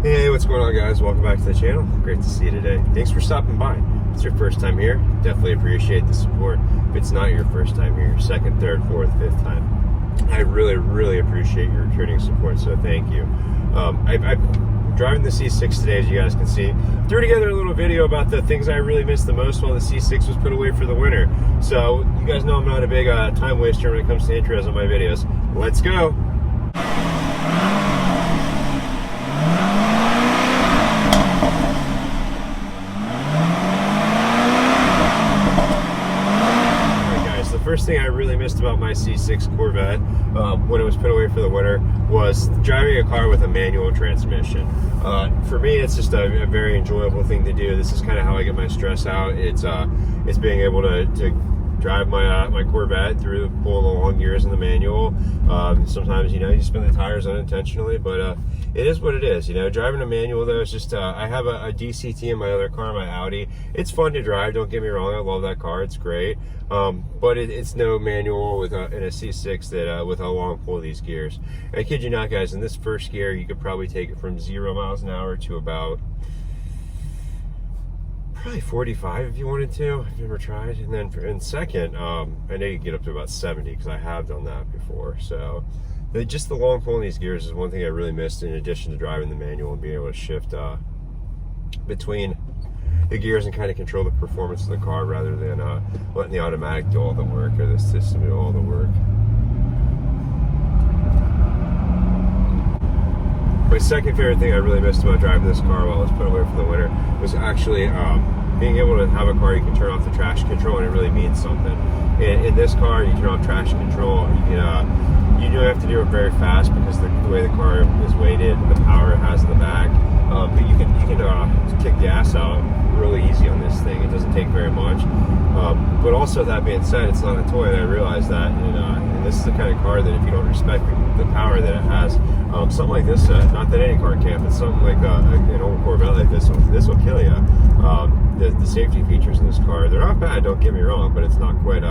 Hey, what's going on, guys? Welcome back to the channel. Great to see you today. Thanks for stopping by. If it's your first time here, definitely appreciate the support. If it's not your first time here, your second, third, fourth, fifth time, I really appreciate your returning support, so thank you. I'm driving the C6 today, as you guys can see. Threw together a little video about the things I really missed the most while the C6 was put away for the winter. So you guys know I'm not a big time waster when it comes to intros on my videos. Let's go. First thing I really missed about my C6 Corvette when it was put away for the winter was driving a car with a manual transmission. For me, it's just a very enjoyable thing to do. This is kind of how I get my stress out. It's being able to drive my Corvette through, pull the long gears in the manual. Sometimes, you know, you spin the tires unintentionally, but it is what it is. You know, driving a manual though, it's just I have a DCT in my other car, my Audi. It's fun to drive, don't get me wrong, I love that car, it's great. But it's no manual in a C6 that with how long pull these gears. I kid you not, guys, in this first gear you could probably take it from 0 miles an hour to about probably 45 if you wanted to. I've never tried. And then in second, I know you get up to about 70 because I have done that before. So just the long pull in these gears is one thing I really missed, in addition to driving the manual and being able to shift between the gears and kind of control the performance of the car rather than letting the automatic do all the work or the system do all the work. My second favorite thing I really missed about driving this car while it was put away for the winter was actually being able to have a car you can turn off the traction control, and it really means something. In this car, you turn off traction control. You do have to do it very fast because the way the car is weighted and the power it has in the back. But you can kick gas out really easy on this thing. It doesn't take very much. But also, that being said, it's not a toy, and I realize that. And this is the kind of car that if you don't respect the power that it has, something like this, not that any car can, but something like an old Corvette like this will kill you. The safety features in this car, they're not bad, don't get me wrong, but it's not quite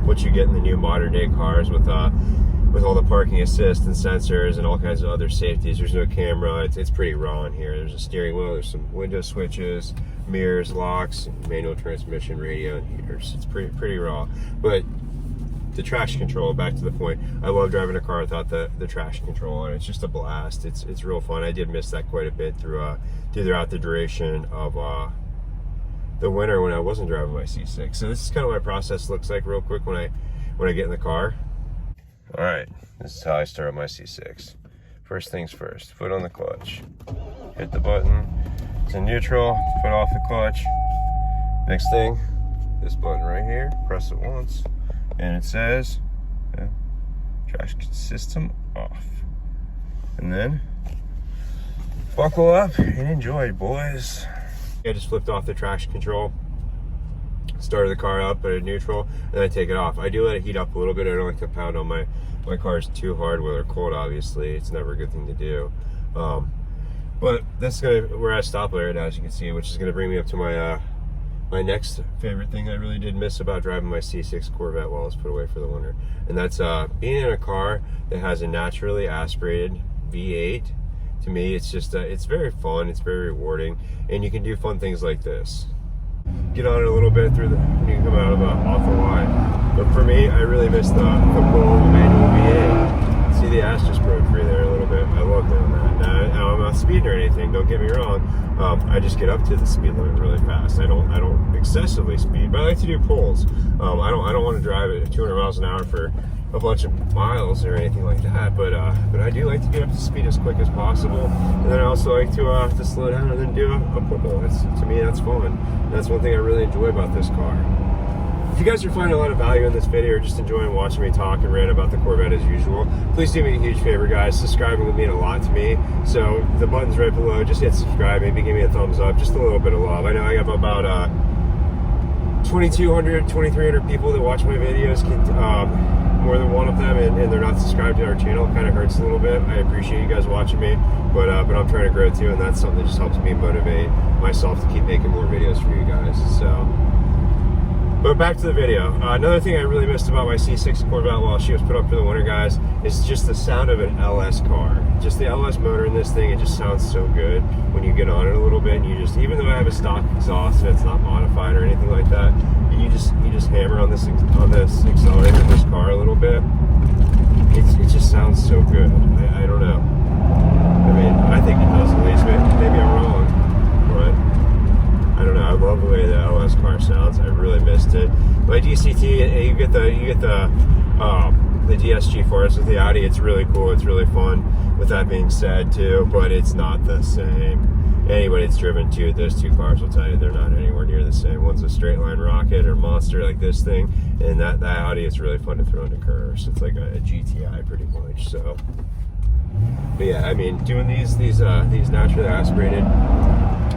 what you get in the new modern day cars with all the parking assist and sensors and all kinds of other safeties. There's no camera. It's pretty raw in here. There's a steering wheel, there's some window switches, mirrors, locks, manual transmission, radio, and heaters. It's pretty raw. But the traction control, back to the point, I love driving a car without the traction control, and it's just a blast. It's real fun. I did miss that quite a bit throughout the duration of the winter when I wasn't driving my C6. So this is kind of what my process looks like real quick when I get in the car. All right, this is how I start my C6. First things first, foot on the clutch. Hit the button, it's in neutral, foot off the clutch. Next thing, this button right here, press it once, and it says, traction system off. And then, buckle up and enjoy, boys. I just flipped off the traction control, started the car up at neutral, and then I take it off. I do let it heat up a little bit. I don't like to pound on my cars too hard when they're cold, obviously. It's never a good thing to do. But that's where I stop right now, as you can see, which is gonna bring me up to my next favorite thing I really did miss about driving my C6 Corvette while it was put away for the winter. And that's being in a car that has a naturally aspirated V8. To me, it's just, it's very fun, it's very rewarding, and you can do fun things like this. Get on it a little bit when you come out of off the line. But for me, I really miss the pull of the manual V8. See, the ass just broke free there a little bit. I love doing that. Now I'm not speeding or anything, don't get me wrong. I just get up to the speed limit really fast. I don't excessively speed, but I like to do pulls. I don't want to drive at 200 miles an hour for a bunch of miles or anything like that, but I do like to get up to speed as quick as possible, and then I also like to slow down and then do a pull. To me, that's fun. And that's one thing I really enjoy about this car. If you guys are finding a lot of value in this video or just enjoying watching me talk and rant about the Corvette as usual, please do me a huge favor, guys. Subscribing would mean a lot to me. So the button's right below. Just hit subscribe. Maybe give me a thumbs up. Just a little bit of love. I know I have about 2,200, 2,300 people that watch my videos. More than one of them, and they're not subscribed to our channel. It kind of hurts a little bit. I appreciate you guys watching me, but I'm trying to grow too, and that's something that just helps me motivate myself to keep making more videos for you guys. So But back to the video. Another thing I really missed about my C6 Corvette while she was put up for the winter, guys, is just the sound of an LS car. Just the LS motor in this thing, it just sounds so good when you get on it a little bit. And you just, even though I have a stock exhaust and it's not modified or anything like that, you just hammer on this accelerator of this car a little bit. It just sounds so good. I don't know. I mean, I think it does at least. Maybe I'm wrong, but I don't know. I love the way the LS car sounds. I really missed it. My DCT, you get the DSG Force with the Audi. It's really cool. It's really fun. With that being said, too, but it's not the same. Anybody that's driven those two cars will tell you they're not anywhere near the same. One's a straight line rocket or monster like this thing, and that Audi is really fun to throw into curves. It's like a GTI pretty much. So, but yeah, I mean, doing these naturally aspirated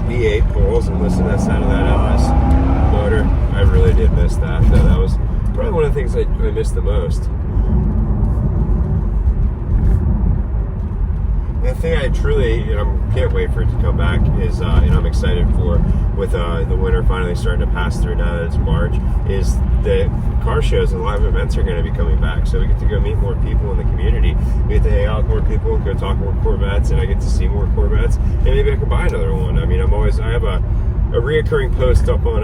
V8 pulls and listening to that sound of that LS motor, I really did miss that. That was probably one of the things I missed the most. The thing I truly, can't wait for it to come back is, and I'm excited for, with the winter finally starting to pass through now that it's March, is the car shows and live events are going to be coming back. So we get to go meet more people in the community. We get to hang out with more people, go talk more Corvettes, and I get to see more Corvettes. And maybe I can buy another one. I mean, I have a reoccurring post up on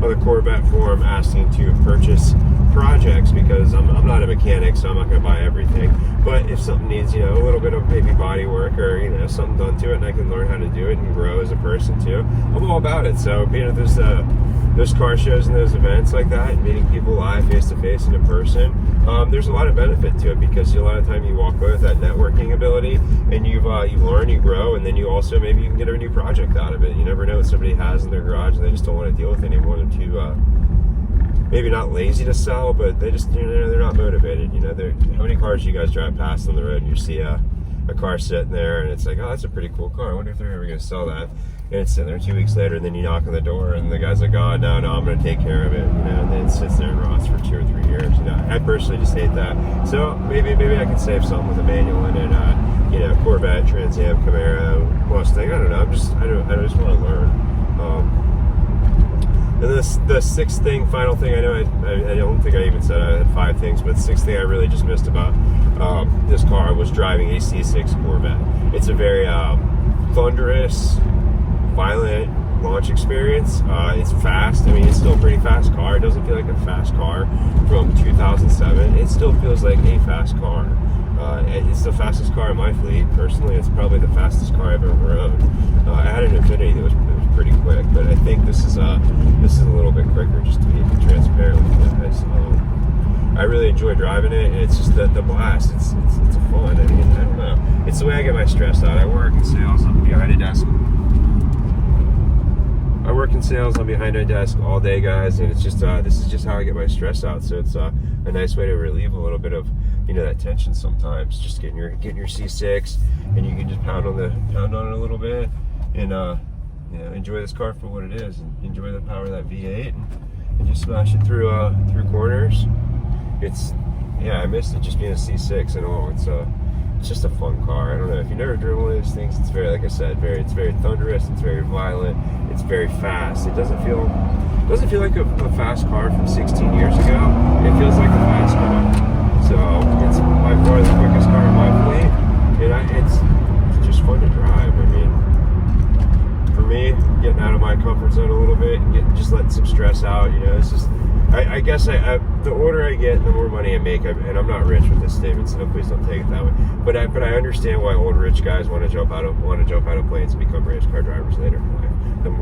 the Corvette forum asking to purchase projects because I'm not a mechanic, so I'm not going to buy everything. But if something needs, a little bit of maybe body work or, something done to it, and I can learn how to do it and grow as a person too, I'm all about it. So being at those car shows and those events like that, and meeting people live, face to face and in person, there's a lot of benefit to it because a lot of time you walk away with that networking ability, and you learn, you grow, and then you also maybe you can get a new project out of it. You never know what somebody has in their garage and they just don't want to deal with anymore. They're too maybe not lazy to sell, but they just they're not motivated. How many cars do you guys drive past on the road and you see a car sitting there and it's like, oh, that's a pretty cool car. I wonder if they're ever going to sell that. And it's sitting there 2 weeks later, and then you knock on the door and the guy's like, oh, no, I'm going to take care of it. And then it sits there and rots for 2 or 3 years. I personally just hate that. So maybe I can save something with a manual in it. Corvette, Trans Am, Camaro, Mustang. I don't know. I just want to learn. And the sixth thing, final thing, I know I don't think I even said I had 5 things, but the sixth thing I really just missed about this car was driving a C6 Corvette. It's a very thunderous, violent launch experience. It's fast. I mean, it's still a pretty fast car. It doesn't feel like a fast car from 2007. It still feels like a fast car. It's the fastest car in my fleet. Personally, it's probably the fastest car I've ever rode. I had an Infiniti that was pretty quick, but I think this is a little bit quicker, just to be transparent with you guys. I really enjoy driving it, and it's just the blast. It's fun. I mean, I don't know. It's the way I get my stress out. I work in sales. I'm behind a desk. I work in sales. I'm behind a desk all day, guys, and it's just this is just how I get my stress out. So it's a nice way to relieve a little bit of that tension sometimes. Just getting your C6, and you can just pound on it a little bit, and enjoy this car for what it is, and enjoy the power of that V8, and just smash it through corners. I missed it just being a C6 and all. It's just a fun car. I don't know if you've never driven one of those things. It's very, like I said, it's very thunderous. It's very violent. It's very fast. It doesn't feel like a fast car from 16 years ago. It feels like a fast car. So it's by far the quickest car in my fleet, and it's just fun to drive. I mean, for me, getting out of my comfort zone a little bit and just letting some stress out. It's just. I guess the older I get, the more money I make, and I'm not rich with this statement, so please don't take it that way. But I understand why old rich guys want to jump out of planes and become race car drivers later in life.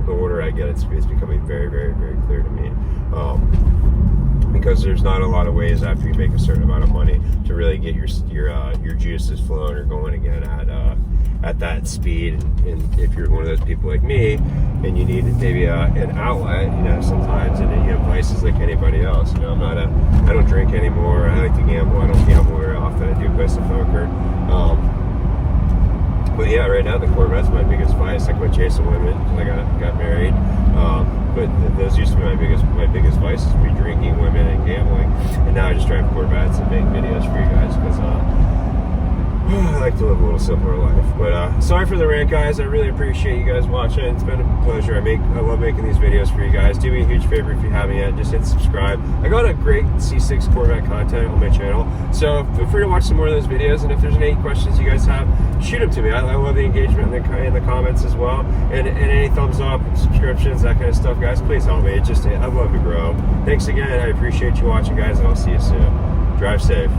The older I get, it's becoming very, very, very clear to me. Because there's not a lot of ways after you make a certain amount of money to really get your juices flowing or going again at that speed. And if you're one of those people like me, and you need maybe an outlet, sometimes, and you have vices like anybody else. I don't drink anymore. I like to gamble. I don't gamble very often. I do play some poker. But yeah, right now the Corvette's my biggest vice. I quit chasing women until I got married. But those used to be my biggest vices: be drinking, women, and gambling. And now I just drive Corvettes and make videos for you guys because I like to live a little simpler life. But sorry for the rant, guys. I really appreciate you guys watching. It's been a pleasure. I love making these videos for you guys. Do me a huge favor if you haven't yet. Just hit subscribe. I got a great C6 Corvette content on my channel, so feel free to watch some more of those videos. And if there's any questions you guys have, shoot them to me. I love the engagement in the comments as well. And any thumbs up, subscriptions, that kind of stuff, guys. Please help me. I'd love to grow. Thanks again. I appreciate you watching, guys, and I'll see you soon. Drive safe.